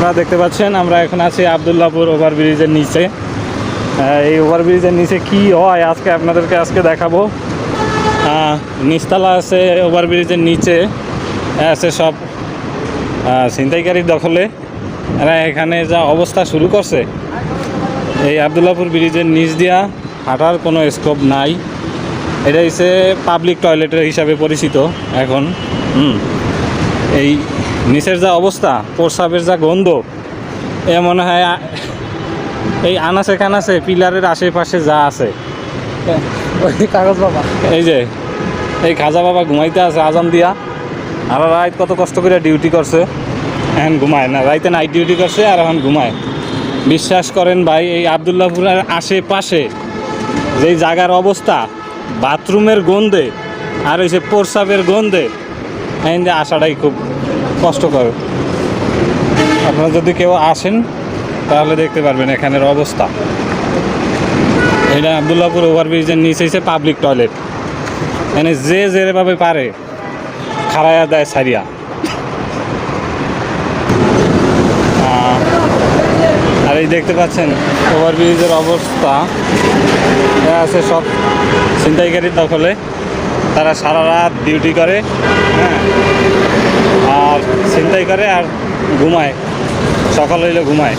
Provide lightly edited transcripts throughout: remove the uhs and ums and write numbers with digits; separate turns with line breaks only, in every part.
আপনারা দেখতে পাচ্ছেন আমরা এখন আছি আবদুল্লাহপুর ওভারব্রিজের নিচে। এই ওভারব্রিজের নিচে কি হয় আজকে আপনাদেরকে দেখাবো। নিচতলা আছে ওভারব্রিজের নিচে আছে সব ছিনতাইকারীর দখলে। এরা এখানে যা অবস্থা শুরু করছে, এই আবদুল্লাহপুর ব্রিজের নিচ দিয়া হাঁটার কোনো স্কোপ নাই। এটা হচ্ছে পাবলিক টয়লেটের হিসাবে পরিচিত এখন। এই নিচের যা অবস্থা, প্রস্রাবের যা গন্ধ, এ মনে হয় এই আনাচে কানাচে পিলারের আশেপাশে যা আছে।
ওই কাগজ বাবা,
এই যে এই খাজা বাবা ঘুমাইতে আছে আজান দিয়া। আর রাত কত কষ্ট করে ডিউটি করছে, এখন ঘুমায় না। রাইতে নাইট ডিউটি করছে আর এখন ঘুমায়। বিশ্বাস করেন ভাই, এই আবদুল্লাহপুরের আশেপাশে যেই জায়গার অবস্থা, বাথরুমের গন্ধে আর ওই যে প্রস্রাবের গন্ধে এখন আসাটাই খুব কষ্টকর। আপনারা যদি কেউ আসেন তাহলে দেখতে পারবেন এখানের অবস্থা। এটা আবদুল্লাহপুর ওভারব্রিজের নিচে হচ্ছে পাবলিক টয়লেট। এখানে যে যেভাবে পারে খাড়াইয়া দেয় সারিয়া। আর এই দেখতে পাচ্ছেন ওভারব্রিজের অবস্থা আছে সব ছিনতাইকারীর দখলে। তারা সারা রাত ডিউটি করে, হ্যাঁ, আর ছিনতাই করে আর ঘুমায়, সকাল হইলে ঘুমায়।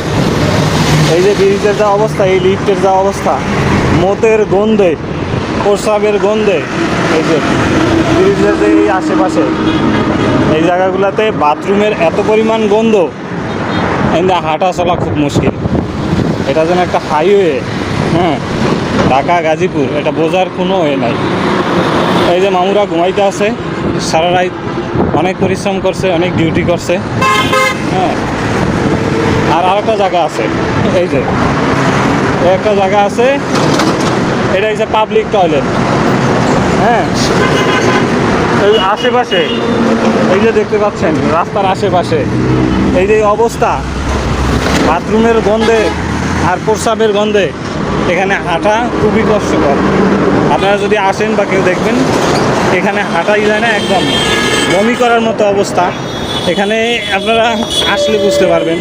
এই যে ব্রিজের যা অবস্থা, এই লিফটের যা অবস্থা, মতের গন্ধে, প্রস্রাবের গন্ধে, এই যে ব্রিজের যে এই আশেপাশে এই জায়গাগুলোতে বাথরুমের এত পরিমাণ গন্ধ, এখানে হাঁটা চলা খুব মুশকিল। এটা যেন একটা হাইওয়ে, হ্যাঁ, ঢাকা গাজীপুর, এটা বোঝার কোনো ওয়ে নাই। এই যে মামুরা ঘুমাইতে আছে, সারা রাত অনেক পরিশ্রম করছে, অনেক ডিউটি করছে, হ্যাঁ। আর আরেকটা জায়গা আছে, এই যে একটা জায়গা আছে, এটা হচ্ছে পাবলিক টয়লেট, হ্যাঁ। এই আশেপাশে এই যে দেখতে পাচ্ছেন রাস্তার আশেপাশে এই যে অবস্থা, বাথরুমের গন্ধে আর প্রস্রাবের গন্ধে এখানে হাঁটা খুবই কষ্টকর। আপনারা যদি আসেন বা কেউ দেখবেন, এখানে হাঁটাই যায় না, একদম বমি করার মতো অবস্থা। এখানে আপনারা আসলে বুঝতে পারবেন,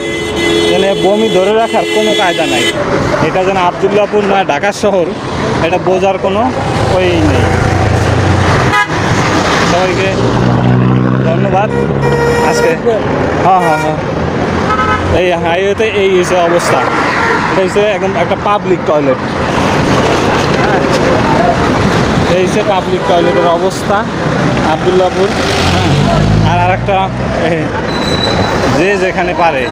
এখানে বমি ধরে রাখার কোনো কায়দা নাই। এটা যেন আবদুল্লাহপুর না ঢাকা শহর, এটা বোঝার কোনো ওই নেই। সবাইকে ধন্যবাদ। আজকে হ্যাঁ এই হাইওয়েতে এই হচ্ছে অবস্থা। এটা হচ্ছে একদম একটা পাবলিক টয়লেট, হ্যাঁ। এই হচ্ছে পাবলিক টয়লেটের অবস্থা আবদুল্লাহপুর, হ্যাঁ। আর একটা যে যেখানে পারে